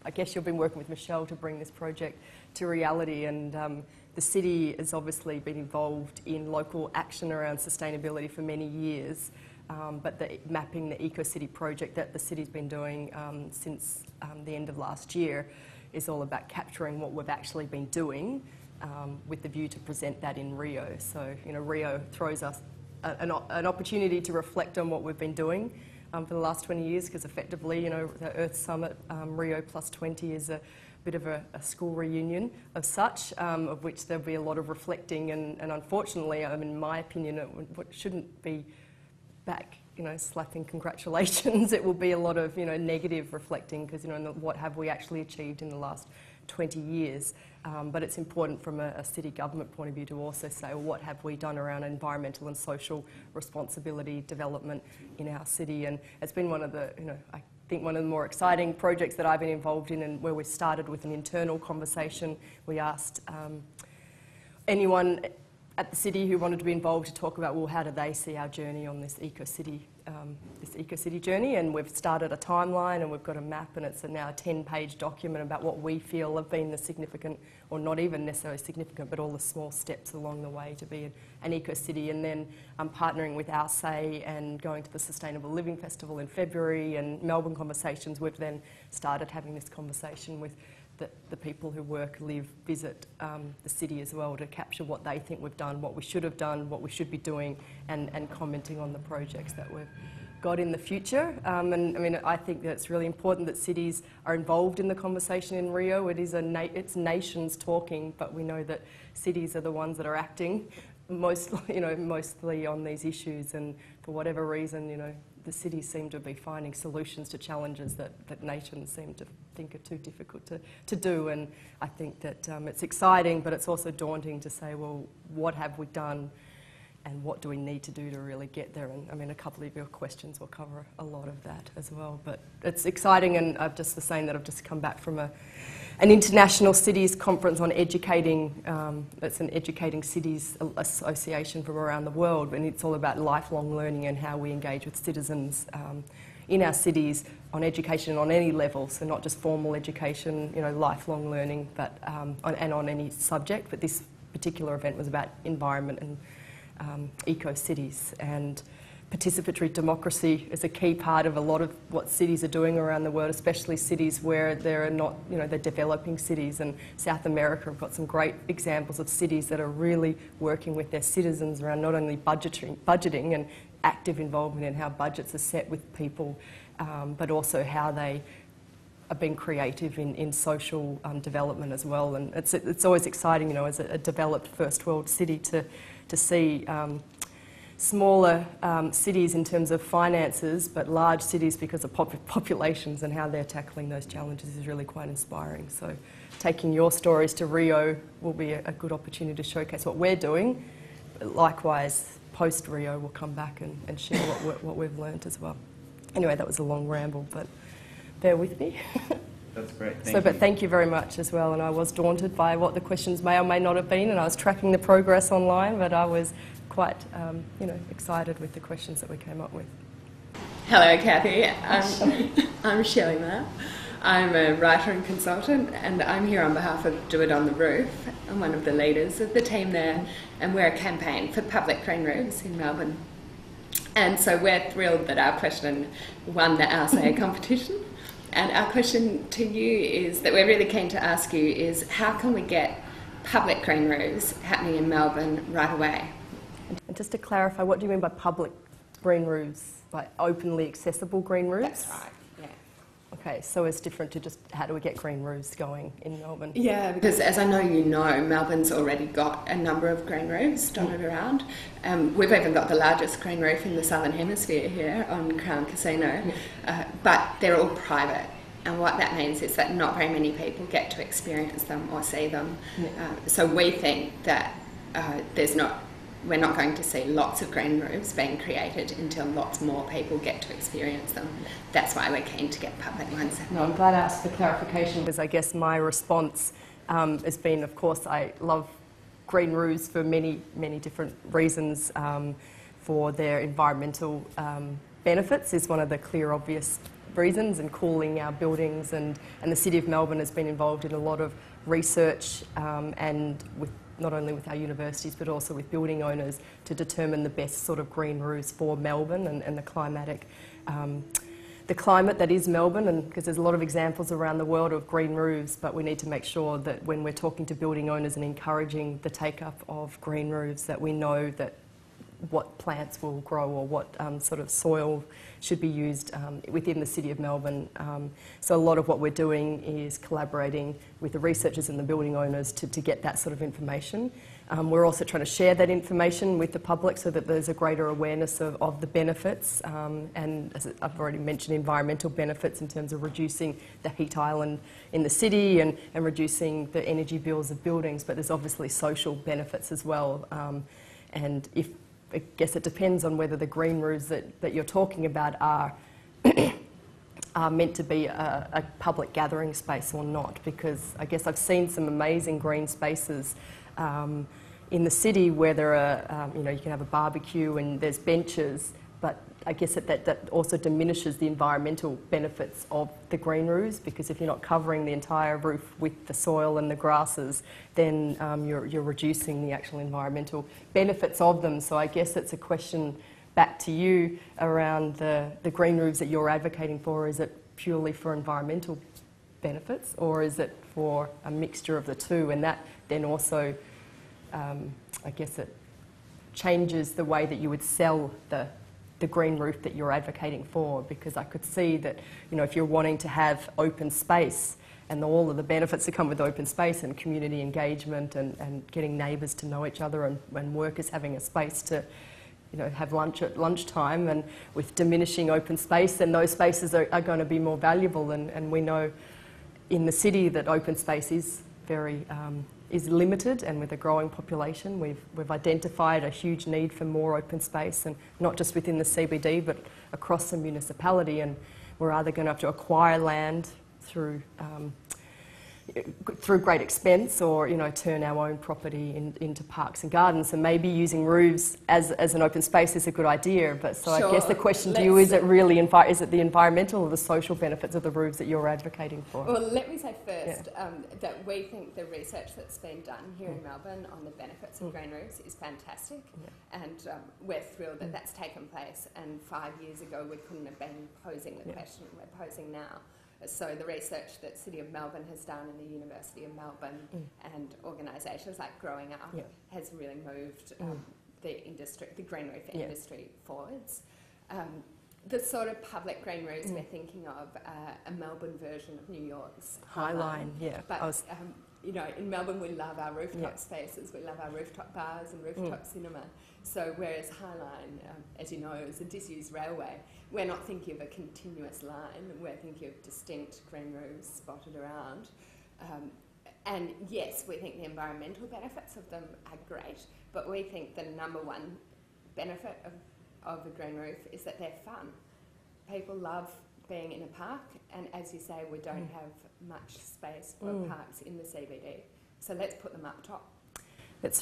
I guess you've been working with Michelle to bring this project to reality, and the city has obviously been involved in local action around sustainability for many years, but mapping the Eco-City project that the city's been doing since the end of last year is all about capturing what we've actually been doing with the view to present that in Rio. So, you know, Rio throws us an opportunity to reflect on what we've been doing for the last 20 years, because effectively, you know, the Earth Summit, Rio Plus 20 is a bit of a school reunion of such, of which there'll be a lot of reflecting, and unfortunately, I mean, in my opinion, it shouldn't be back, you know, slapping congratulations. It will be a lot of, you know, negative reflecting, because, you know, what have we actually achieved in the last 20 years. But it's important from a city government point of view to also say, well, what have we done around environmental and social responsibility development in our city? And it's been one of the, you know, I think one of the more exciting projects that I've been involved in, and where we started with an internal conversation. We asked anyone at the city who wanted to be involved to talk about, well, how do they see our journey on this eco-city journey, and we've started a timeline, and we've got a map, and it's now a 10-page document about what we feel have been the significant, or not even necessarily significant, but all the small steps along the way to be an eco-city. And then partnering with Our Say and going to the Sustainable Living Festival in February and Melbourne Conversations, we've then started having this conversation with the people who work, live, visit the city as well, to capture what they think we've done, what we should have done, what we should be doing, and commenting on the projects that we've got in the future. And I mean, I think that it's really important that cities are involved in the conversation in Rio. It is it's nations talking, but we know that cities are the ones that are acting mostly on these issues, and for whatever reason, you know, the cities seem to be finding solutions to challenges that nations seem to think are too difficult to do. And I think that it's exciting, but it's also daunting to say, well, what have we done and what do we need to do to really get there? And I mean, a couple of your questions will cover a lot of that as well. But it's exciting, and I've just was saying that I've just come back from an international cities conference on educating. It's an educating cities association from around the world, and it's all about lifelong learning and how we engage with citizens in our cities on education on any level. So not just formal education, you know, lifelong learning, but and on any subject. But this particular event was about environment and eco-cities, and participatory democracy is a key part of a lot of what cities are doing around the world, especially cities where they're not, you know, they're developing cities. And South America have got some great examples of cities that are really working with their citizens around not only budgeting and active involvement in how budgets are set with people, but also how they are being creative in social development as well. And it's always exciting, you know, as a developed first world city to see smaller cities in terms of finances, but large cities because of populations and how they're tackling those challenges is really quite inspiring. So taking your stories to Rio will be a good opportunity to showcase what we're doing. But likewise, post-Rio, we'll come back and share what we've learnt as well. Anyway, that was a long ramble, but bear with me. That's great. But thank you very much as well. And I was daunted by what the questions may or may not have been, and I was tracking the progress online, but I was quite, excited with the questions that we came up with. Hello, Cathy. I'm Shelley Mapp. I'm a writer and consultant, and I'm here on behalf of Do It on the Roof. I'm one of the leaders of the team there, and we're a campaign for public green roofs in Melbourne. And so we're thrilled that our question won the Our Say competition. And our question to you is that we're really keen to ask you is, how can we get public green roofs happening in Melbourne right away? And just to clarify, what do you mean by public green roofs? Like openly accessible green roofs? That's right, yeah. Okay, so it's different to just how do we get green roofs going in Melbourne? Yeah, because as I know you know, Melbourne's already got a number of green roofs dotted around. We've even got the largest green roof in the Southern Hemisphere here on Crown Casino, but they're all private. And what that means is that not very many people get to experience them or see them. So we think that we're not going to see lots of green roofs being created until lots more people get to experience them. That's why we're keen to get public ones. No, I'm glad I asked for clarification, because I guess my response has been, of course, I love green roofs for many, many different reasons. For their environmental benefits is one of the clear, obvious reasons and cooling our buildings, and the City of Melbourne has been involved in a lot of research and with not only with our universities but also with building owners to determine the best sort of green roofs for Melbourne and the climatic the climate that is Melbourne, and because there's a lot of examples around the world of green roofs, but we need to make sure that when we're talking to building owners and encouraging the take-up of green roofs, that we know that what plants will grow or what sort of soil should be used within the City of Melbourne. So a lot of what we're doing is collaborating with the researchers and the building owners to get that sort of information. We're also trying to share that information with the public so that there's a greater awareness of the benefits, and as I've already mentioned, environmental benefits in terms of reducing the heat island in the city and reducing the energy bills of buildings, but there's obviously social benefits as well. And I guess it depends on whether the green roofs that you're talking about are meant to be a public gathering space or not, because I guess I've seen some amazing green spaces in the city where there are, you can have a barbecue and there's benches, but I guess that also diminishes the environmental benefits of the green roofs, because if you're not covering the entire roof with the soil and the grasses, then you're reducing the actual environmental benefits of them. So I guess it's a question back to you around the green roofs that you're advocating for. Is it purely for environmental benefits, or is it for a mixture of the two? And that then also, I guess it changes the way that you would sell the green roof that you're advocating for, because I could see that, if you're wanting to have open space and all of the benefits that come with open space and community engagement and getting neighbours to know each other and workers having a space to have lunch at lunchtime, and with diminishing open space, then those spaces are going to be more valuable. And we know in the city that open space is very is limited, and with a growing population, we've identified a huge need for more open space, and not just within the CBD but across the municipality. And we're either going to have to acquire land through great expense, or turn our own property into parks and gardens. And maybe using roofs as an open space is a good idea, but so sure. I guess the question to you is: it really is it the environmental or the social benefits of the roofs that you're advocating for? Well, let me say first that we think the research that's been done here in Melbourne on the benefits of green roofs is fantastic, and we're thrilled that that's taken place. And 5 years ago we couldn't have been posing the question we're posing now. So the research that City of Melbourne has done and the University of Melbourne and organisations like Growing Up has really moved the industry, the green roof industry forwards. The sort of public green roofs we're thinking of a Melbourne version of New York's Highline. But in Melbourne we love our rooftop spaces, we love our rooftop bars and rooftop cinema. So whereas Highline, as you know, is a disused railway, we're not thinking of a continuous line, we're thinking of distinct green roofs spotted around. And yes, we think the environmental benefits of them are great, but we think the number one benefit of a green roof is that they're fun. People love being in a park, and as you say, we don't have much space for parks in the CBD. So let's put them up top.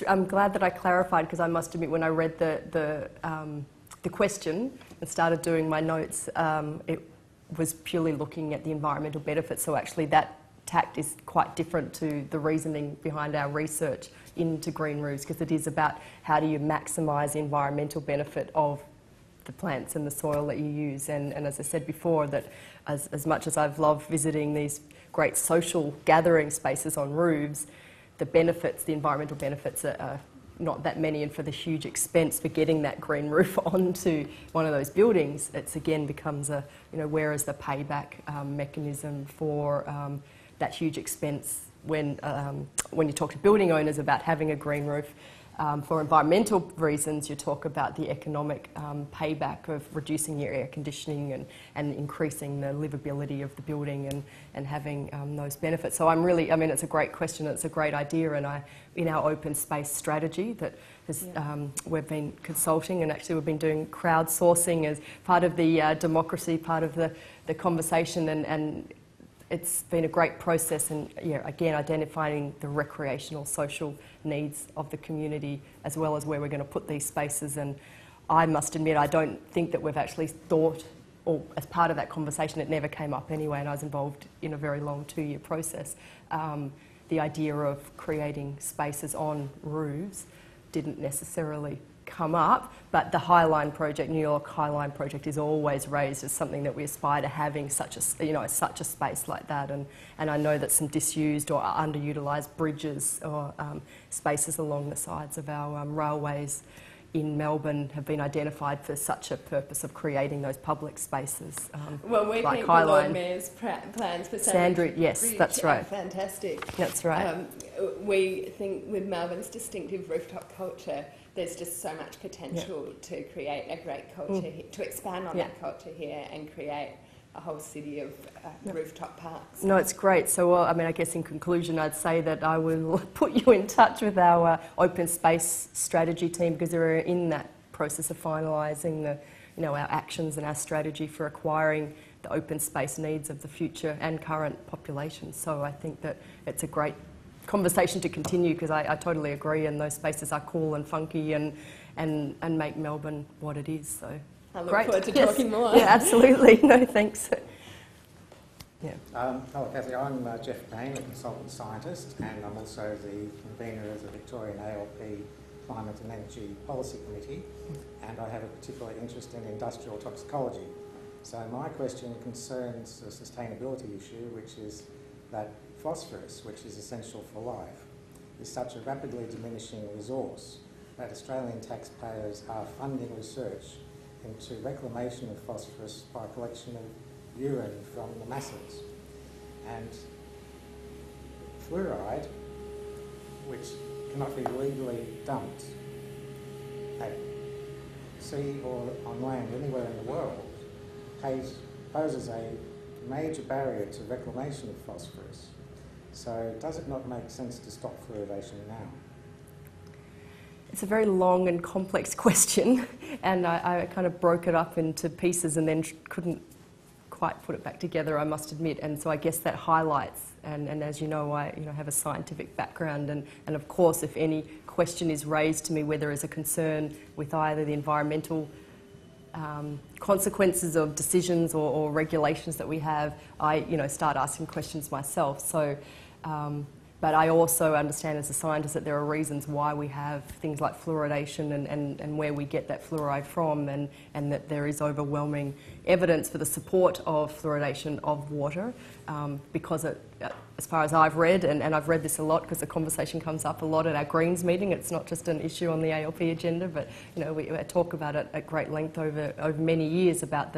I'm glad that I clarified, because I must admit, when I read the question and started doing my notes, it was purely looking at the environmental benefits. So actually that tact is quite different to the reasoning behind our research into green roofs, because it is about how do you maximise the environmental benefit of the plants and the soil that you use. And as I said before, that as much as I've loved visiting these great social gathering spaces on roofs, the benefits, the environmental benefits are not that many, and for the huge expense for getting that green roof onto one of those buildings, it's again becomes a, where is the payback mechanism for that huge expense when you talk to building owners about having a green roof. For environmental reasons, you talk about the economic payback of reducing your air conditioning and increasing the livability of the building and having those benefits. So it's a great question, it's a great idea, and in our open space strategy that has, we've been consulting, and actually we've been doing crowdsourcing as part of the democracy, part of the conversation, and it's been a great process, and again, identifying the recreational, social needs of the community, as well as where we're going to put these spaces. And I must admit, I don't think that we've actually thought or as part of that conversation, it never came up anyway, and I was involved in a very long 2-year process. The idea of creating spaces on roofs didn't necessarily come up, but the Highline project, New York Highline project, is always raised as something that we aspire to having such a such a space like that. And I know that some disused or underutilised bridges or spaces along the sides of our railways in Melbourne have been identified for such a purpose of creating those public spaces. Well, we like think the Lord Mayor's plans for Sandridge yes, Bridge that's right. are fantastic. That's right. We think with Melbourne's distinctive rooftop culture, there's just so much potential to create a great culture, to expand on that culture here and create a whole city of rooftop parks. No, it's great. So, I mean, I guess in conclusion, I'd say that I will put you in touch with our open space strategy team, because they're in that process of finalising the, our actions and our strategy for acquiring the open space needs of the future and current population. So I think that it's a great conversation to continue, because I totally agree, and those spaces are cool and funky and make Melbourne what it is. So I look forward to talking more. Yeah, absolutely. No, thanks. Yeah. Hello, Cathy. I'm Jeff Payne, a consultant scientist, and I'm also the convener of the Victorian ALP Climate and Energy Policy Committee, and I have a particular interest in industrial toxicology. So my question concerns a sustainability issue, which is that phosphorus, which is essential for life, is such a rapidly diminishing resource that Australian taxpayers are funding research into reclamation of phosphorus by collection of urine from the masses. And fluoride, which cannot be legally dumped at sea or on land anywhere in the world, poses a major barrier to reclamation of phosphorus. So does it not make sense to stop fluoridation now? It's a very long and complex question, and I kind of broke it up into pieces and then couldn't quite put it back together, I must admit. And so I guess that highlights, and as you know, I have a scientific background, and of course if any question is raised to me where there is a concern with either the environmental consequences of decisions or regulations that we have, I start asking questions myself. So, but I also understand as a scientist that there are reasons why we have things like fluoridation and where we get that fluoride from, and that there is overwhelming evidence for the support of fluoridation of water, because as far as I've read, and I've read this a lot because the conversation comes up a lot at our Greens meeting. It's not just an issue on the ALP agenda, but we talk about it at great length over many years about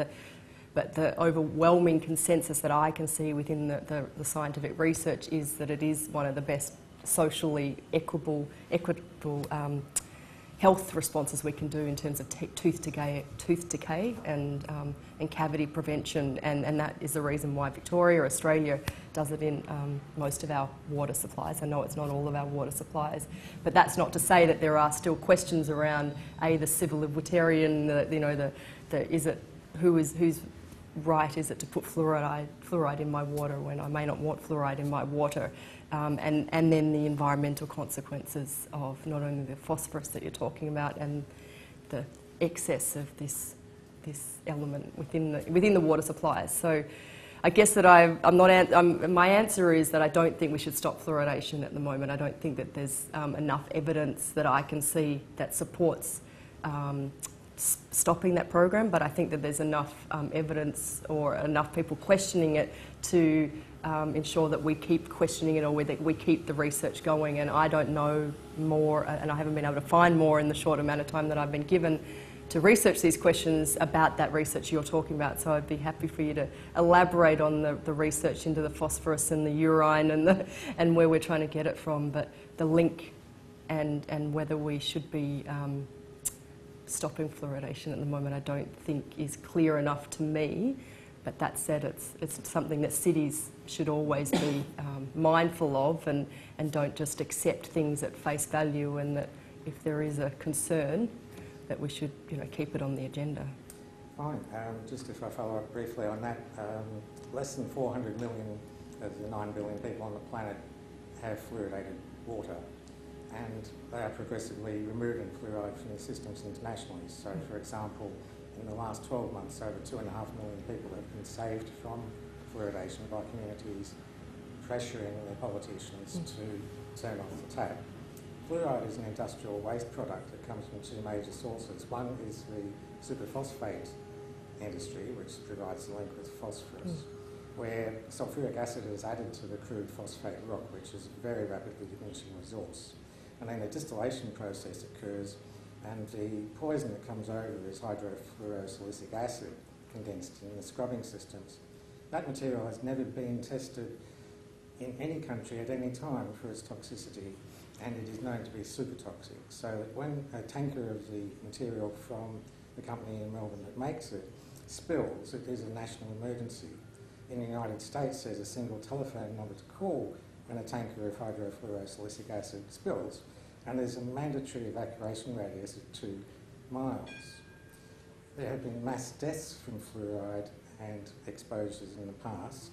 but the overwhelming consensus that I can see within the scientific research is that it is one of the best socially equitable health responses we can do in terms of tooth decay and cavity prevention, and that is the reason why Victoria, Australia, does it in most of our water supplies. I know it's not all of our water supplies, but that's not to say that there are still questions around the civil libertarian, whose right is it to put fluoride in my water when I may not want fluoride in my water, and then the environmental consequences of not only the phosphorus that you're talking about and the excess of this element within the water supplies. So I guess that my answer is that I don't think we should stop fluoridation at the moment. I don't think that there's enough evidence that I can see that supports stopping that program, but I think that there's enough evidence or enough people questioning it to ensure that we keep questioning it, or that we keep the research going. And I don't know more, and I haven't been able to find more in the short amount of time that I've been given to research these questions about that research you're talking about. So I'd be happy for you to elaborate on the research into the phosphorus and the urine and where we're trying to get it from, but the link and whether we should be stopping fluoridation at the moment I don't think is clear enough to me. But that said, it's something that cities should always be mindful of, and don't just accept things at face value, and that if there is a concern that we should keep it on the agenda. Fine. Just if I follow up briefly on that, less than 400 million of the 9 billion people on the planet have fluoridated water, and they are progressively removing fluoride from their systems internationally. So, for example, in the last 12 months, over 2.5 million people have been saved from fluoridation by communities pressuring their politicians to turn off the tap. Fluoride is an industrial waste product that comes from two major sources. One is the superphosphate industry, which provides the link with phosphorus, where sulfuric acid is added to the crude phosphate rock, which is a very rapidly diminishing resource. And then the distillation process occurs, and the poison that comes over is hydrofluorosilicic acid condensed in the scrubbing systems. That material has never been tested in any country at any time for its toxicity, and it is known to be super toxic. So that when a tanker of the material from the company in Melbourne that makes it spills, it is a national emergency. In the United States, there's a single telephone number to call when a tanker of hydrofluorosilicic acid spills, and there's a mandatory evacuation radius of 2 miles. There have been mass deaths from fluoride and exposures in the past,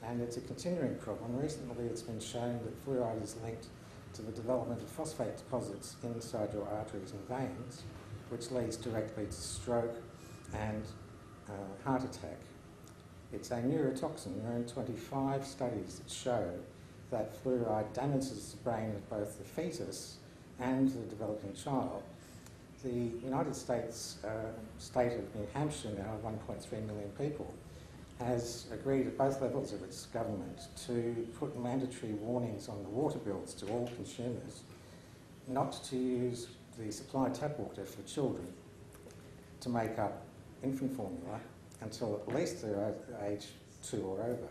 and it's a continuing problem. Recently, it's been shown that fluoride is linked to the development of phosphate deposits inside your arteries and veins, which leads directly to stroke and heart attack. It's a neurotoxin. There are 25 studies that show that fluoride damages the brain of both the fetus and the developing child. The United States state of New Hampshire, now 1.3 million people, has agreed at both levels of its government to put mandatory warnings on the water bills to all consumers not to use the supply tap water for children to make up infant formula until at least they're age 2 or over.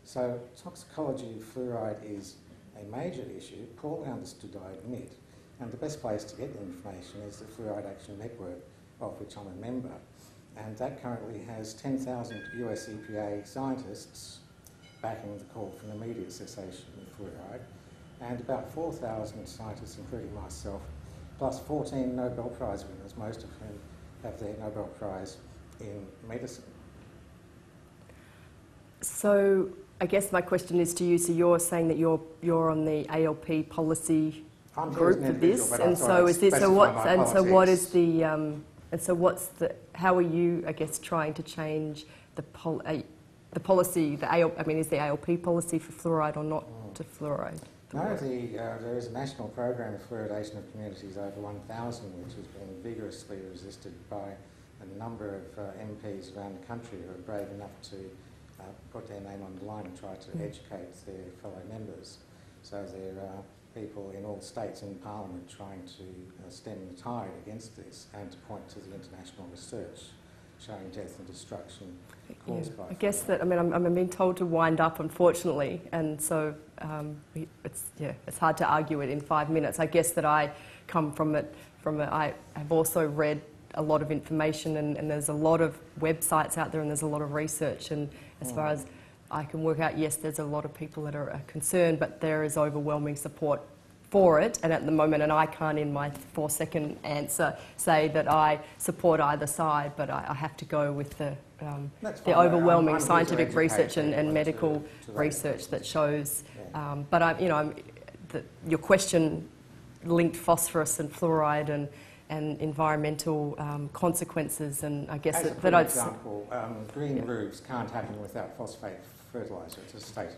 So toxicology of fluoride is a major issue, poorly understood, I admit, and the best place to get the information is the Fluoride Action Network, of which I'm a member, and that currently has 10,000 US EPA scientists backing the call for an immediate cessation of fluoride, and about 4,000 scientists, including myself, plus 14 Nobel Prize winners, most of whom have their Nobel Prize in medicine. So I guess my question is to you, so you're saying that you're on the ALP policy group for this, and so is this, so what, and so what is the, and so what's the, how are you, I guess, trying to change the policy, I mean, is the ALP policy for fluoride or not to fluoride? No, there is a national program of fluoridation of communities over 1,000, which has been vigorously resisted by a number of MPs around the country who are brave enough to put their name on the line and try to educate their fellow members. So there are people in all states in Parliament trying to stem the tide against this and to point to the international research showing death and destruction caused by I guess that, I mean, I'm being told to wind up, unfortunately, and so it's hard to argue it in 5 minutes. I guess that I come from it, I have also read a lot of information, and there's a lot of websites out there, and there's a lot of research, and as far as I can work out, yes, there's a lot of people that are concerned, but there is overwhelming support for it, and at the moment, and I can't in my 4-second answer say that I support either side, but I have to go with the overwhelming scientific research and medical research that shows. But your question linked phosphorus and fluoride and environmental consequences, and I guess As that I'd... For example, green roofs can't happen without phosphate fertiliser. It's a state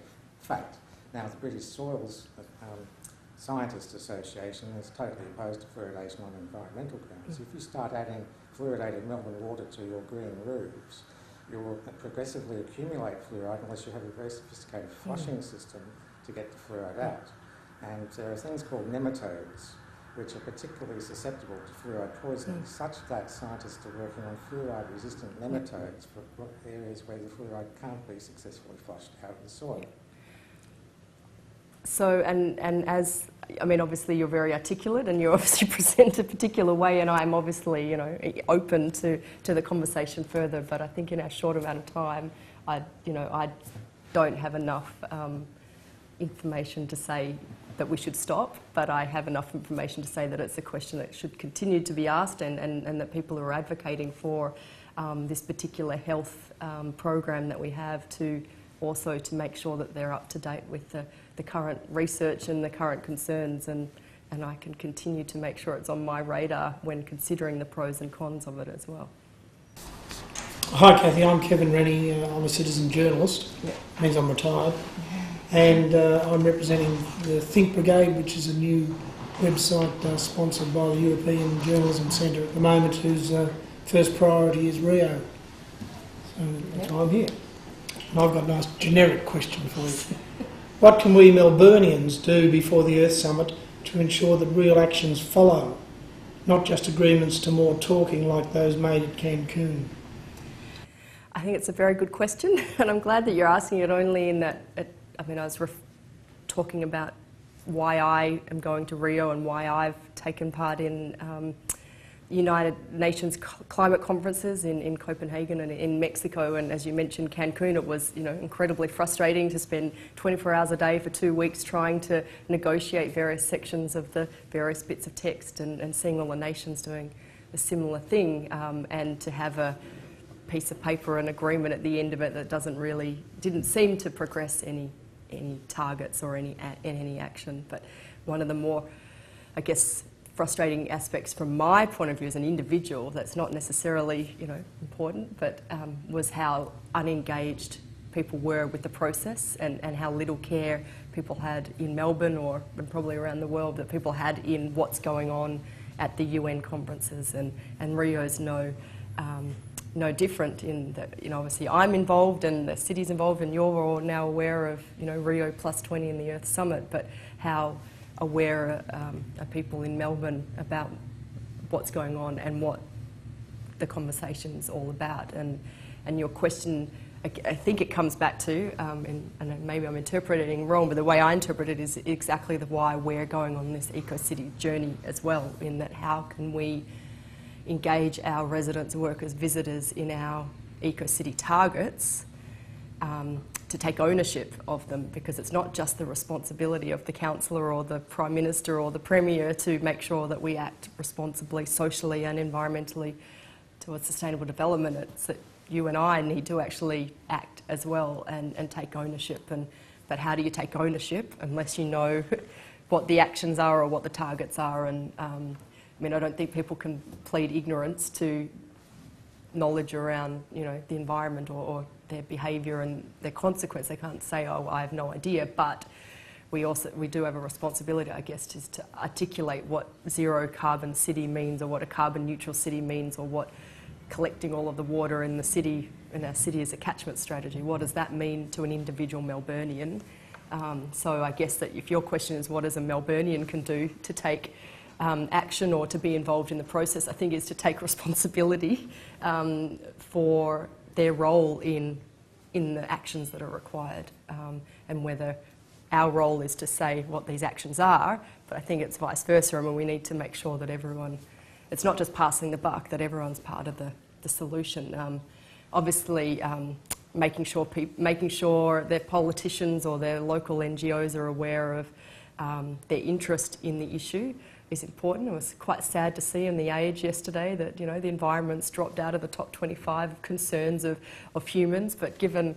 fact. Now, the British Soils Scientists Association is totally opposed to fluoridation on environmental grounds. If you start adding fluoridated Melbourne water to your green roofs, you will progressively accumulate fluoride unless you have a very sophisticated flushing system to get the fluoride out. And there are things called nematodes, which are particularly susceptible to fluoride poisoning, such that scientists are working on fluoride-resistant nematodes for areas where the fluoride can't be successfully flushed out of the soil. So, and as, I mean, obviously you're very articulate and you obviously present a particular way, and I'm obviously, you know, open to the conversation further, but I think in our short amount of time, I don't have enough information to say that we should stop, but I have enough information to say that it's a question that should continue to be asked, and that people are advocating for this particular health program that we have to also to make sure that they're up to date with the current research and the current concerns, and and I can continue to make sure it's on my radar when considering the pros and cons of it as well. Hi Cathy, I'm Kevin Rennie. I'm a citizen journalist. Yep. Means I'm retired, and I'm representing the Think Brigade, which is a new website sponsored by the European Journalism Centre at the moment, whose first priority is Rio. So that's why I'm here. And I've got a nice generic question for you. What can we Melburnians do before the Earth Summit to ensure that real actions follow, not just agreements to more talking like those made at Cancun? I think it's a very good question, and I'm glad that you're asking it only in that, I was talking about why I am going to Rio and why I've taken part in United Nations climate conferences in Copenhagen and in Mexico, and as you mentioned Cancun, it was incredibly frustrating to spend 24 hours a day for 2 weeks trying to negotiate various sections of the various bits of text and seeing all the nations doing a similar thing, and to have a piece of paper, an agreement at the end of it that didn't seem to progress any targets or any action. But one of the more, I guess, frustrating aspects from my point of view as an individual, that's not necessarily important, but was how unengaged people were with the process, and how little care people had in Melbourne and probably around the world that people had in what's going on at the UN conferences, and Rio's no different in that, obviously I'm involved and the city's involved, and you're all now aware of, Rio Plus 20 and the Earth Summit, but how aware are people in Melbourne about what's going on and what the conversation's all about? And your question, I think it comes back to, and maybe I'm interpreting wrong, but the way I interpret it is exactly the why we're going on this eco-city journey as well, in that how can we engage our residents, workers, visitors in our eco-city targets to take ownership of them, because it's not just the responsibility of the councillor or the Prime Minister or the Premier to make sure that we act responsibly, socially and environmentally towards sustainable development. It's that you and I need to actually act as well and take ownership. But how do you take ownership unless you know what the actions are or what the targets are? And I don't think people can plead ignorance to knowledge around, the environment or their behaviour and their consequence. They can't say, oh, I have no idea. But we do have a responsibility, I guess, to articulate what zero carbon city means, or what a carbon neutral city means, or what collecting all of the water in the city, in our city, as a catchment strategy. What does that mean to an individual Melburnian? So I guess that if your question is what does a Melburnian can do to take action or to be involved in the process, I think is to take responsibility for their role in the actions that are required, and whether our role is to say what these actions are, but I think it's vice versa. We need to make sure that everyone, it's not just passing the buck, that everyone's part of the solution. Obviously, making sure their politicians or their local NGOs are aware of their interest in the issue is important. It was quite sad to see in The Age yesterday that the environment's dropped out of the top 25 of concerns of humans, but given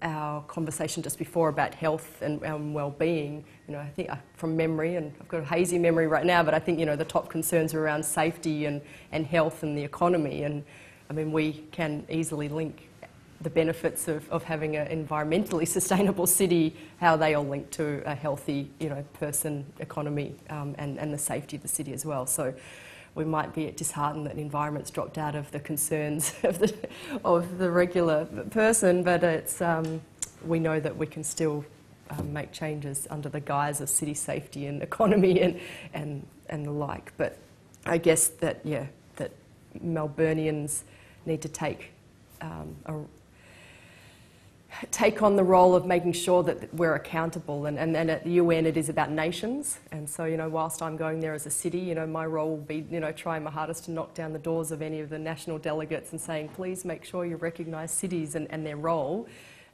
our conversation just before about health and well-being, I think from memory, and I've got a hazy memory right now, but I think the top concerns are around safety and health and the economy, and we can easily link the benefits of having an environmentally sustainable city, how they all link to a healthy, person, economy, and the safety of the city as well. So we might be disheartened that environment's dropped out of the concerns of the regular person, but it's we know that we can still make changes under the guise of city safety and economy and the like. But I guess that that Melburnians need to take on the role of making sure that we're accountable, and then at the UN it is about nations, and so whilst I'm going there as a city, my role will be trying my hardest to knock down the doors of any of the national delegates and saying please make sure you recognise cities and their role,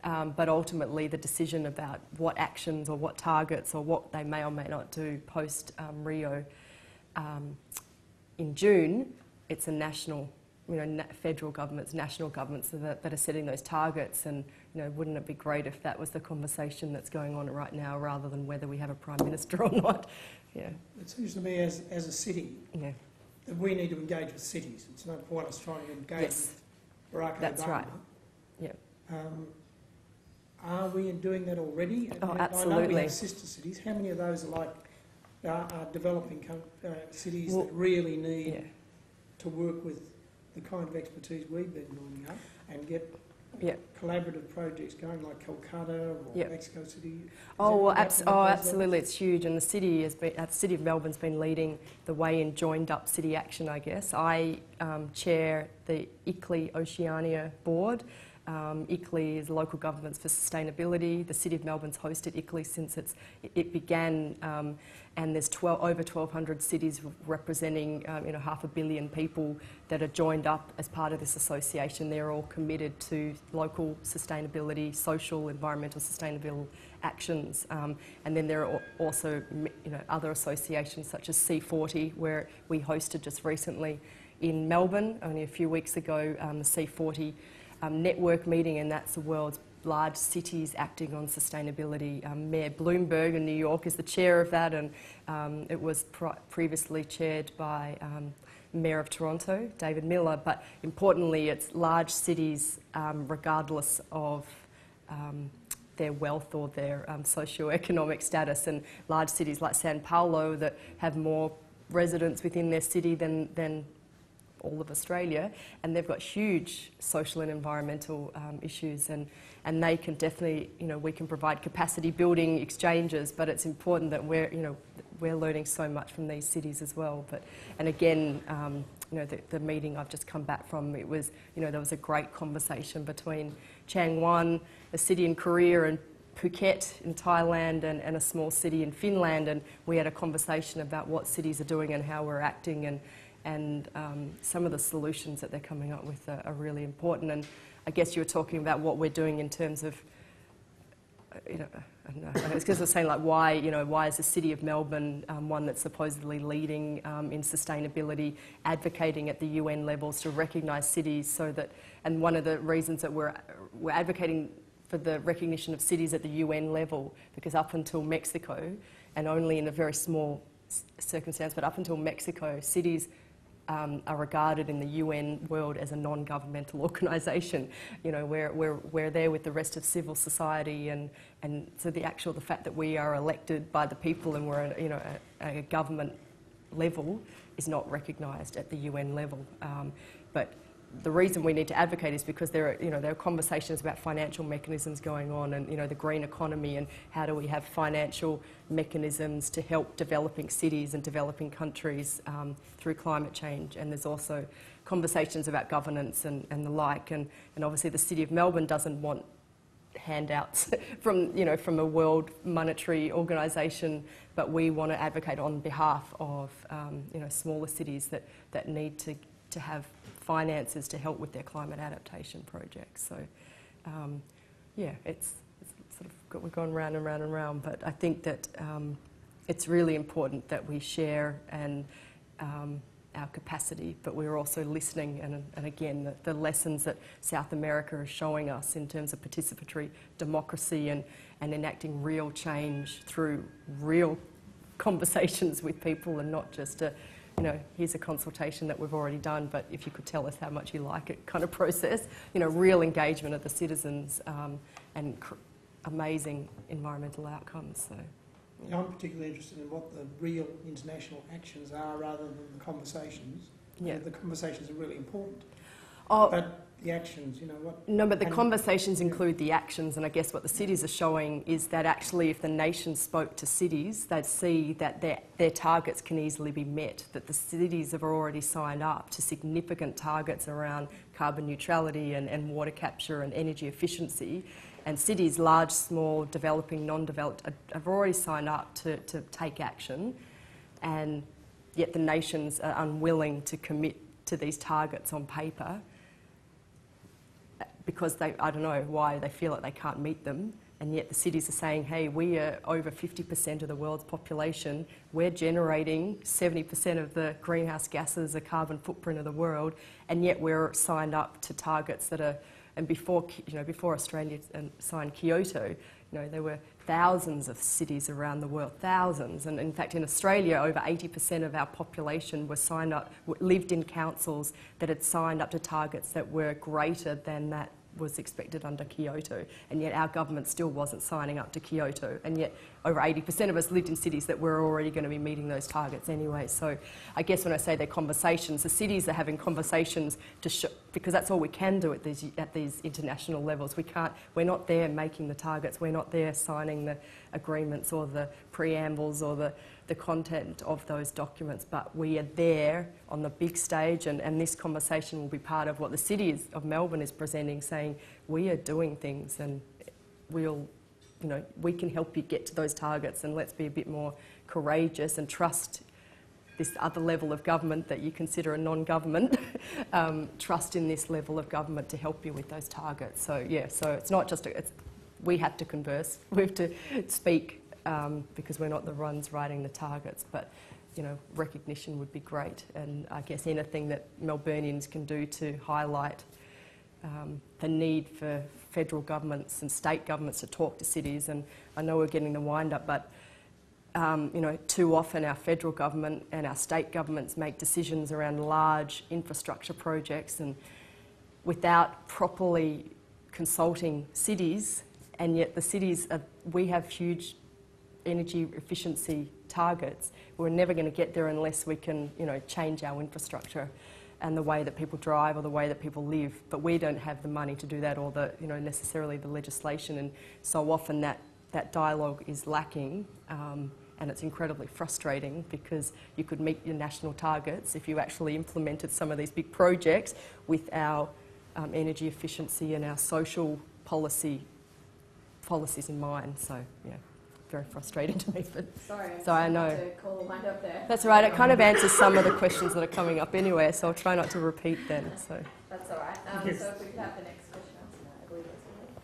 but ultimately the decision about what actions or what targets or what they may or may not do post Rio in June, it's a national, federal governments, national governments that are setting those targets, and wouldn't it be great if that was the conversation that's going on right now, rather than whether we have a Prime Minister or not? Yeah. It seems to me as a city that we need to engage with cities. It's no point us trying to engage with Barack Obama. That's right. Yeah. Are we doing that already? Oh, I absolutely. know we have sister cities. How many of those are developing cities that really need to work with the kind of expertise we've been building up and get collaborative projects going, like Calcutta or Mexico City? Absolutely, it's huge, and the city of Melbourne's been leading the way in joined-up city action, I guess. I chair the ICLEI Oceania board. ICLEI is Local Governments for Sustainability. The City of Melbourne's hosted ICLEI since it began, and there's over 1,200 cities representing 500 million people that are joined up as part of this association. They're all committed to local sustainability, social, environmental sustainable actions. And then there are also other associations such as C40, where we hosted just recently in Melbourne only a few weeks ago, the C40 network meeting, and that's the world's large cities acting on sustainability. Mayor Bloomberg in New York is the chair of that, and it was previously chaired by Mayor of Toronto, David Miller. But importantly, it's large cities, regardless of their wealth or their socio-economic status, and large cities like Sao Paulo that have more residents within their city than all of Australia, and they've got huge social and environmental issues, and they can definitely, we can provide capacity building exchanges, but it's important that we're learning so much from these cities as well. And again, the meeting I've just come back from, it was, there was a great conversation between Changwon, a city in Korea, and Phuket in Thailand, and a small city in Finland, and we had a conversation about what cities are doing and how we're acting, and some of the solutions that they're coming up with are really important. And I guess you were talking about what we're doing in terms of, I don't know, it's because I was saying, like, why is the City of Melbourne one that's supposedly leading in sustainability, advocating at the UN levels to recognise cities, so that, and one of the reasons that we're advocating for the recognition of cities at the UN level, because up until Mexico, and only in a very small circumstance, but up until Mexico, cities are regarded in the UN world as a non-governmental organisation. We're there with the rest of civil society, and so the fact that we are elected by the people and we're at a government level is not recognised at the UN level. But the reason we need to advocate is because there are conversations about financial mechanisms going on, and the green economy, and how do we have financial mechanisms to help developing cities and developing countries through climate change. And there's also conversations about governance and the like, and obviously the City of Melbourne doesn't want handouts from a World Monetary Organisation, but we want to advocate on behalf of smaller cities that need to have finances to help with their climate adaptation projects. So, it's sort of we've gone round and round and round, but I think that it's really important that we share and our capacity, but we're also listening, and again, the lessons that South America is showing us in terms of participatory democracy and enacting real change through real conversations with people, and not just here's a consultation that we've already done, but if you could tell us how much you like it kind of process. Real engagement of the citizens and amazing environmental outcomes. So, yeah. I'm particularly interested in what the real international actions are rather than the conversations. Yeah. The conversations are really important. Oh, but the actions, what... No, but the conversations include the actions, and I guess what the cities are showing is that actually if the nation spoke to cities, they'd see that their targets can easily be met, that the cities have already signed up to significant targets around carbon neutrality and water capture and energy efficiency, and cities, large, small, developing, non-developed, have already signed up to take action, and yet the nations are unwilling to commit to these targets on paper, because I don't know why, they feel like they can't meet them, and yet the cities are saying, hey, we are over 50% of the world's population, we're generating 70% of the greenhouse gases, the carbon footprint of the world, and yet we're signed up to targets that are And before, before Australia signed Kyoto, there were thousands of cities around the world, thousands. And in fact, in Australia, over 80% of our population lived in councils that had signed up to targets that were greater than that was expected under Kyoto, and yet our government still wasn't signing up to Kyoto, and yet over 80% of us lived in cities that were already going to be meeting those targets anyway. So I guess when I say they're conversations, the cities are having conversations because that's all we can do at these international levels. We're not there making the targets, we're not there signing the agreements or the preambles or the content of those documents, but we are there on the big stage, and this conversation will be part of what the city of Melbourne is presenting, saying we are doing things and we can help you get to those targets, and let's be a bit more courageous and trust this other level of government that you consider a non-government, trust in this level of government to help you with those targets. So yeah, so it's not just, we have to converse, we have to speak, because we're not the ones writing the targets, but recognition would be great, and I guess anything that Melburnians can do to highlight the need for federal governments and state governments to talk to cities. And I know we're getting the wind up, but too often our federal government and our state governments make decisions around large infrastructure projects and without properly consulting cities, and yet the cities we have huge energy efficiency targets. We're never going to get there unless we can, change our infrastructure and the way that people drive or the way that people live. But we don't have the money to do that, or necessarily the legislation. And so often that dialogue is lacking, and it's incredibly frustrating, because you could meet your national targets if you actually implemented some of these big projects with our energy efficiency and our social policies in mind. So yeah. Very frustrating to me, but sorry, I know. To call the wind up there. That's right. It kind of answers some of the questions that are coming up anyway, so I'll try not to repeat them. So that's all right. So if we could have the next question, I believe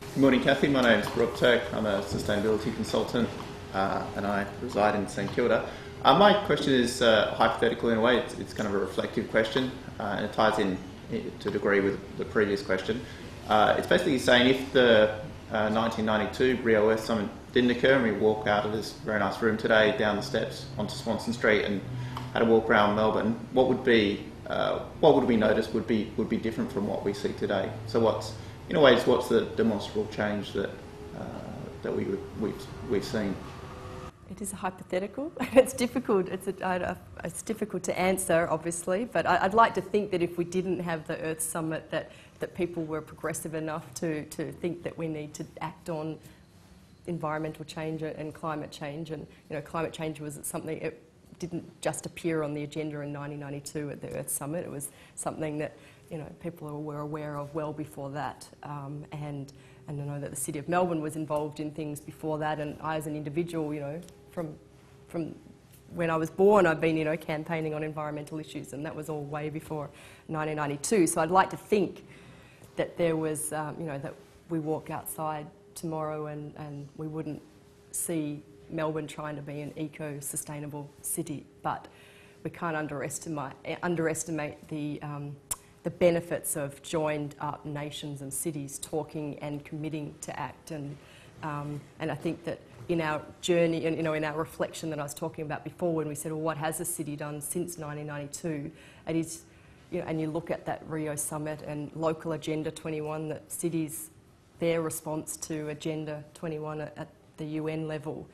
that's Good morning, Cathy. My name's Cr Cathy Oke. I'm a sustainability consultant, and I reside in St Kilda. My question is hypothetical in a way. It's kind of a reflective question, and it ties in to a degree with the previous question. It's basically saying if the 1992 Rio Earth Summit didn't occur and we walk out of this very nice room today down the steps onto Swanston Street and had a walk around Melbourne, what would we notice would be different from what we see today? So what's the demonstrable change that we've seen? it is a hypothetical. It's difficult. It's difficult to answer, obviously. But I'd like to think that if we didn't have the Earth Summit, that people were progressive enough to think that we need to act on environmental change and climate change. And climate change was something. It didn't just appear on the agenda in 1992 at the Earth Summit. It was something that people were aware of well before that. And I know that the City of Melbourne was involved in things before that. And I, as an individual, from when I was born, I've been, campaigning on environmental issues, and that was all way before 1992. So I'd like to think that there was, that we walk outside tomorrow and we wouldn't see Melbourne trying to be an eco-sustainable city. But we can't underestimate the benefits of joined up nations and cities talking and committing to act. And I think that in our journey and in our reflection that I was talking about before, when we said, well, what has the city done since 1992? It is, and you look at that Rio Summit and local Agenda 21, that cities, their response to Agenda 21 at the UN level,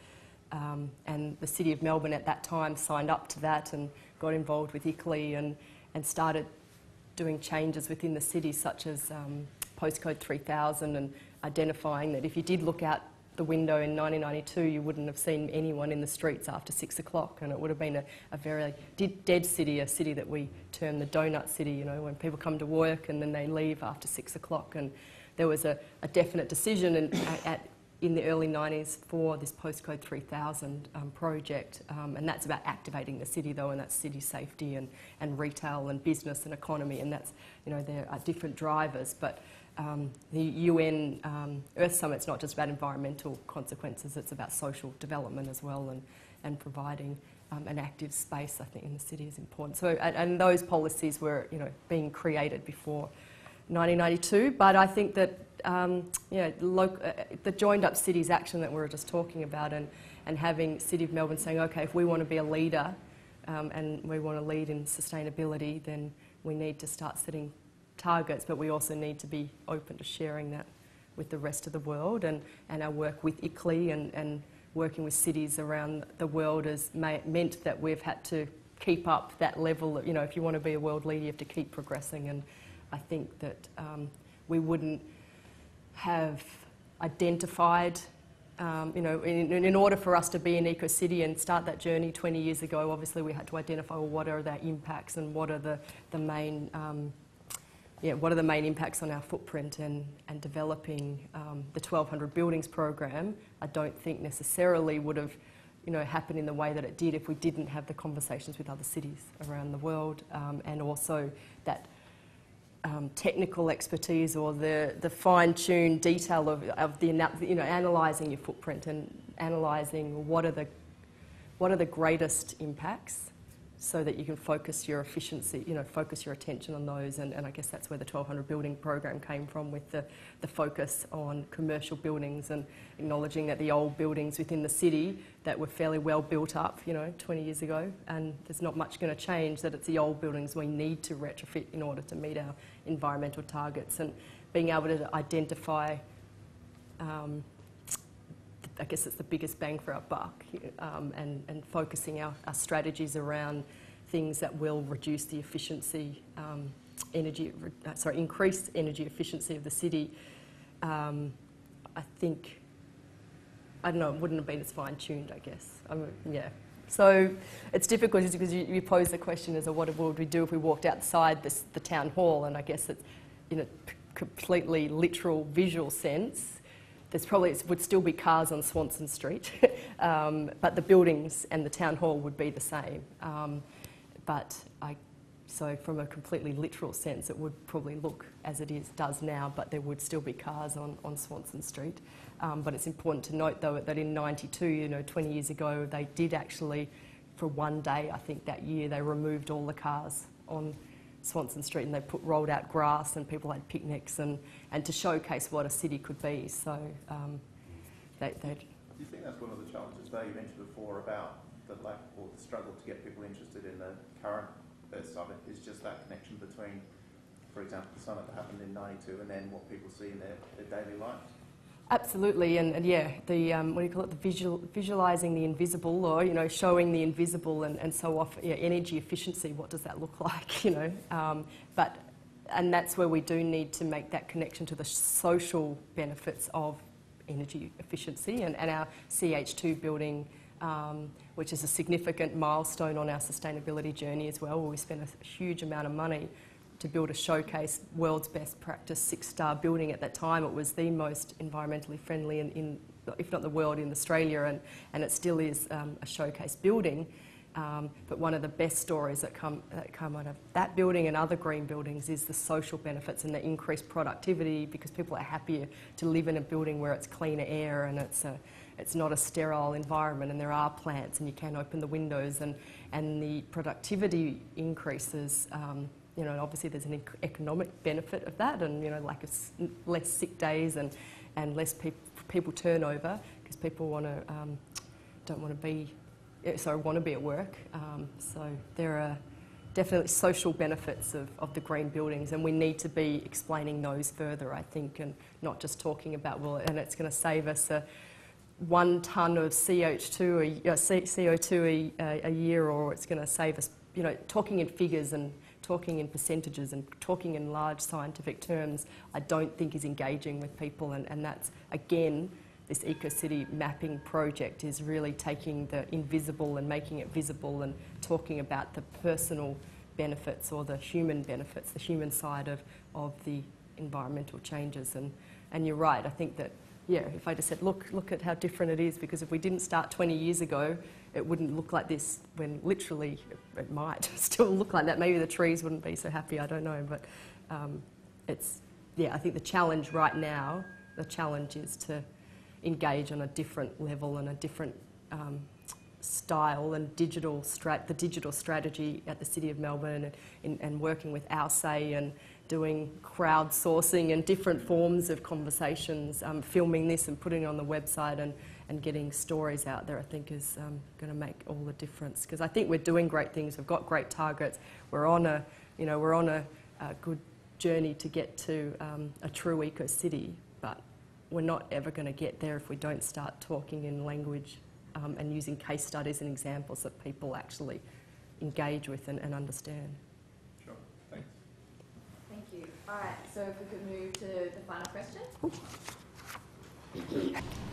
and the City of Melbourne at that time signed up to that and got involved with ICLEI and started doing changes within the city, such as postcode 3000, and identifying that if you did look out the window in 1992, you wouldn't have seen anyone in the streets after 6 o'clock, and it would have been a very dead city, a city that we term the donut city, when people come to work and then they leave after 6 o'clock. And there was a definite decision in the early 90s for this postcode 3000 project, and that's about activating the city though, and that's city safety and retail and business and economy, and that's, there are different drivers. But the UN Earth Summit's not just about environmental consequences, it's about social development as well, and providing an active space, I think, in the city is important. So, and those policies were, being created before 1992. But I think that the joined up cities action that we were just talking about, and having City of Melbourne saying, okay, if we want to be a leader and we want to lead in sustainability, then we need to start setting targets, but we also need to be open to sharing that with the rest of the world. And our work with ICLEI and working with cities around the world has meant that we've had to keep up that level of, if you want to be a world leader, you have to keep progressing. And I think that we wouldn't have identified, in order for us to be an eco-city and start that journey 20 years ago, obviously we had to identify, well, what are their impacts and what are the main impacts on our footprint, and developing the 1,200 buildings program, I don't think necessarily would have happened in the way that it did if we didn't have the conversations with other cities around the world, and also that technical expertise or the fine-tuned detail of the analysing your footprint and analysing what are the greatest impacts, so that you can focus your efficiency, focus your attention on those. And I guess that's where the 1,200 building program came from, with the focus on commercial buildings and acknowledging that the old buildings within the city that were fairly well built up, 20 years ago, and there's not much going to change, that it's the old buildings we need to retrofit in order to meet our environmental targets. And being able to identify, I guess it's the biggest bang for our buck, and focusing our strategies around things that will reduce the efficiency, increase energy efficiency of the city. I think, I don't know, it wouldn't have been as fine-tuned, I guess. Yeah. So it's difficult because you pose the question as what would we do if we walked outside the town hall, and I guess it's in a completely literal visual sense. There's probably would still be cars on Swanston Street, but the buildings and the town hall would be the same. So from a completely literal sense, it would probably look as it does now, but there would still be cars on Swanston Street. But it's important to note, though, that in '92, 20 years ago, they did actually, for one day, I think that year, they removed all the cars on Swanston Street, and they rolled out grass, and people had picnics, and to showcase what a city could be. So Do you think that's one of the challenges, though, you mentioned before about the lack or the struggle to get people interested in the current summit, is just that connection between, for example, the summit that happened in '92 and then what people see in their daily lives? Absolutely, and yeah, the what do you call it? The visualising the invisible, or showing the invisible, and so often energy efficiency. What does that look like? And that's where we do need to make that connection to the social benefits of energy efficiency, and our CH2 building, which is a significant milestone on our sustainability journey as well, where we spent a huge amount of money to build a showcase, world's best practice 6-star building. At that time, it was the most environmentally friendly in if not the world, in Australia, and it still is a showcase building. But one of the best stories that come out of that building and other green buildings is the social benefits and the increased productivity, because people are happier to live in a building where it's cleaner air and it's not a sterile environment, and there are plants and you can open the windows, and the productivity increases. Obviously there's an economic benefit of that, and less sick days and less people turnover, because people want to be at work. So there are definitely social benefits of the green buildings, and we need to be explaining those further, I think, and not just talking about, and it's going to save us 1 tonne of CO2 a year, or it's going to save us, talking in figures and talking in percentages and talking in large scientific terms, I don't think is engaging with people, and that's, again, this eco-city mapping project is really taking the invisible and making it visible, and talking about the personal benefits or the human benefits, the human side of the environmental changes. And you're right, I think that, if I just said, look at how different it is, because if we didn't start 20 years ago, it wouldn't look like this, when literally it might still look like that. Maybe the trees wouldn't be so happy, I don't know, but I think the challenge right now, is to engage on a different level and a different style, and the digital strategy at the City of Melbourne, and working with our say, and doing crowdsourcing and different forms of conversations, filming this and putting it on the website and getting stories out there, I think is going to make all the difference. Because I think we're doing great things. We've got great targets. We're on a good journey to get to a true eco-city, but we're not ever going to get there if we don't start talking in language and using case studies and examples that people actually engage with and understand. Sure, thanks. Thank you. All right, so if we could move to the final question.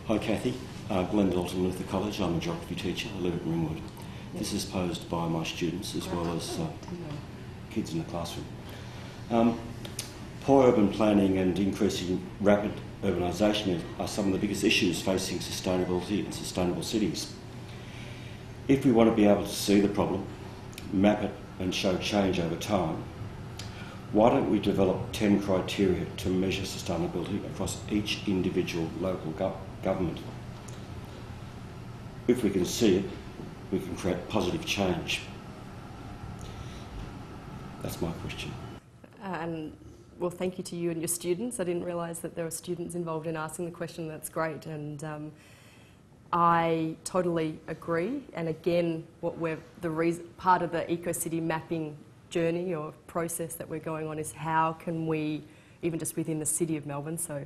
Hi Cathy, Glenn Dalton, Luther College. I'm a geography teacher. I live at Ringwood. This is posed by my students as well as kids in the classroom. Poor urban planning and increasing rapid urbanisation are some of the biggest issues facing sustainability and sustainable cities. If we want to be able to see the problem, map it and show change over time, why don't we develop 10 criteria to measure sustainability across each individual local government? If we can see it, we can create positive change. That's my question. Well, thank you to you and your students. I didn't realise that there were students involved in asking the question. That's great. And I totally agree. And again, part of the EcoCity mapping journey or process that we're going on is how can we, even just within the City of Melbourne, so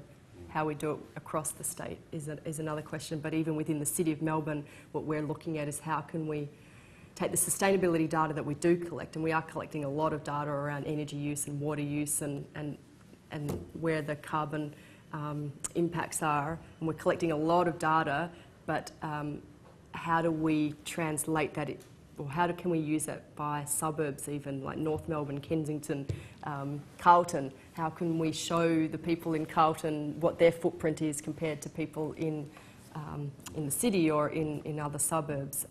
how we do it across the state is another question, but even within the City of Melbourne, what we're looking at is how can we take the sustainability data that we do collect, and we are collecting a lot of data around energy use and water use and where the carbon impacts are, and we're collecting a lot of data, but how do we translate that, or how can we use it by suburbs even, like North Melbourne, Kensington, Carlton? How can we show the people in Carlton what their footprint is compared to people in the city or in other suburbs?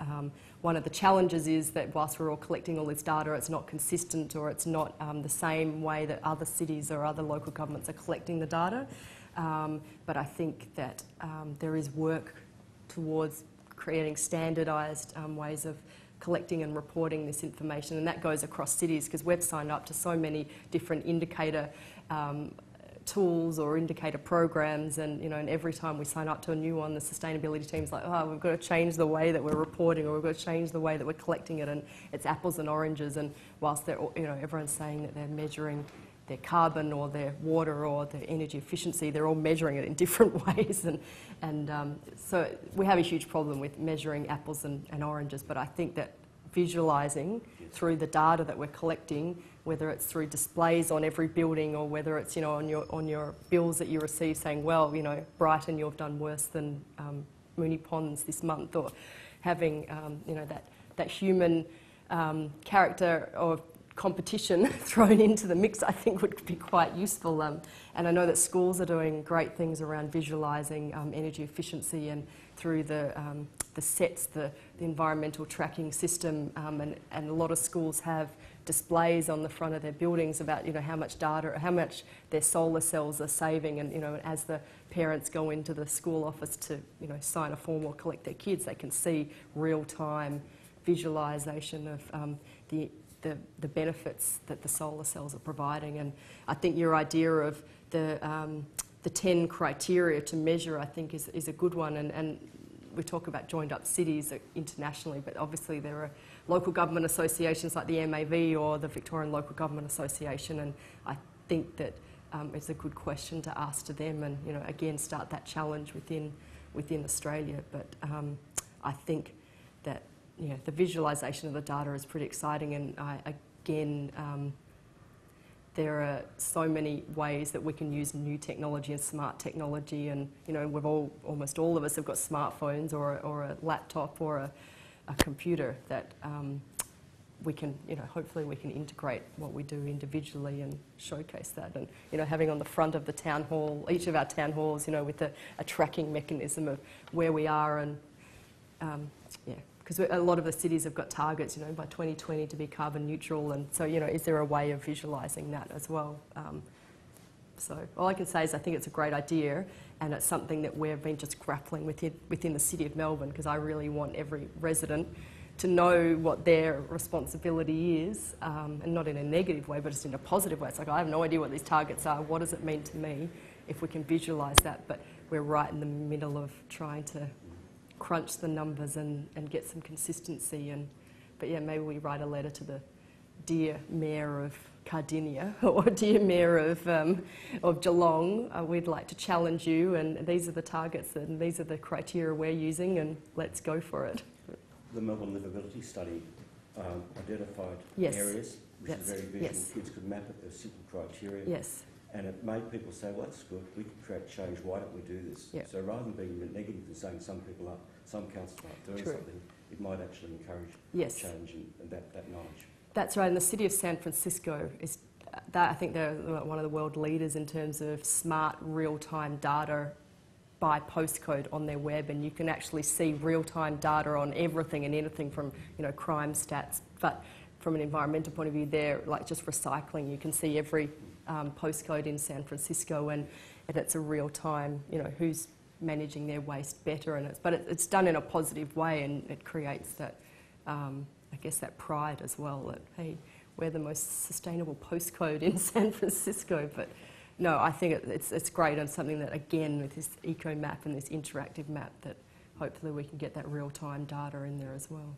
One of the challenges is that whilst we're all collecting all this data, it's not consistent, or it's not the same way that other cities or other local governments are collecting the data. But I think that there is work towards creating standardised ways of collecting and reporting this information, and that goes across cities, because we've signed up to so many different indicator tools or indicator programs, and and every time we sign up to a new one, the sustainability team's like, oh, we've got to change the way that we're reporting, or we've got to change the way that we're collecting it, and it's apples and oranges. And whilst they're, everyone's saying that they're measuring their carbon or their water or their energy efficiency, they're all measuring it in different ways, and so we have a huge problem with measuring apples and oranges. But I think that visualising through the data that we're collecting, whether it's through displays on every building, or whether it's on your bills that you receive saying, well, Brighton, you've done worse than Moonee Ponds this month, or having that human character of competition thrown into the mix, I think would be quite useful. And I know that schools are doing great things around visualising energy efficiency, and through the SETS, the environmental tracking system, and a lot of schools have displays on the front of their buildings about how much data, how much their solar cells are saving, and as the parents go into the school office to sign a form or collect their kids, they can see real-time visualisation of the benefits that the solar cells are providing. And I think your idea of the 10 criteria to measure, I think, is a good one. And we talk about joined up cities internationally, but obviously there are local government associations like the MAV or the Victorian Local Government Association, and I think that it's a good question to ask to them, and again start that challenge within Australia. But I think that the visualisation of the data is pretty exciting, and there are so many ways that we can use new technology and smart technology, and almost all of us have got smartphones or a laptop or a computer that we can, hopefully we can integrate what we do individually and showcase that. And having on the front of the town hall, each of our town halls, with a tracking mechanism of where we are, and because a lot of the cities have got targets, by 2020 to be carbon neutral, and so, is there a way of visualising that as well? So all I can say is I think it's a great idea, and it's something that we've been just grappling with within the City of Melbourne, because I really want every resident to know what their responsibility is, and not in a negative way, but just in a positive way. It's like, I have no idea what these targets are, what does it mean to me, if we can visualise that, but we're right in the middle of trying to crunch the numbers and get some consistency. But yeah, maybe we write a letter to the dear Mayor of Cardinia or dear Mayor of Geelong. We'd like to challenge you, and these are the targets and these are the criteria we're using, and let's go for it. The Melbourne Livability Study identified Yes. areas which Yes. is very visual. Yes. Kids could map it, there's simple criteria. Yes. And it made people say, well, that's good, we can create change, why don't we do this? Yep. So rather than being negative and saying some councils aren't doing True. something, it might actually encourage Yes. change and that knowledge. That's right, and the city of San Francisco is, I think they're one of the world leaders in terms of smart real-time data by postcode on their web, and you can actually see real-time data on everything and anything from, crime stats. But from an environmental point of view, they're like just recycling. You can see every postcode in San Francisco, and it's a real-time, who's managing their waste better, but it's done in a positive way, and it creates that, I guess, that pride as well, that, hey, we're the most sustainable postcode in San Francisco. But no, I think it's great, and something that, again, with this eco map and this interactive map, that hopefully we can get that real-time data in there as well.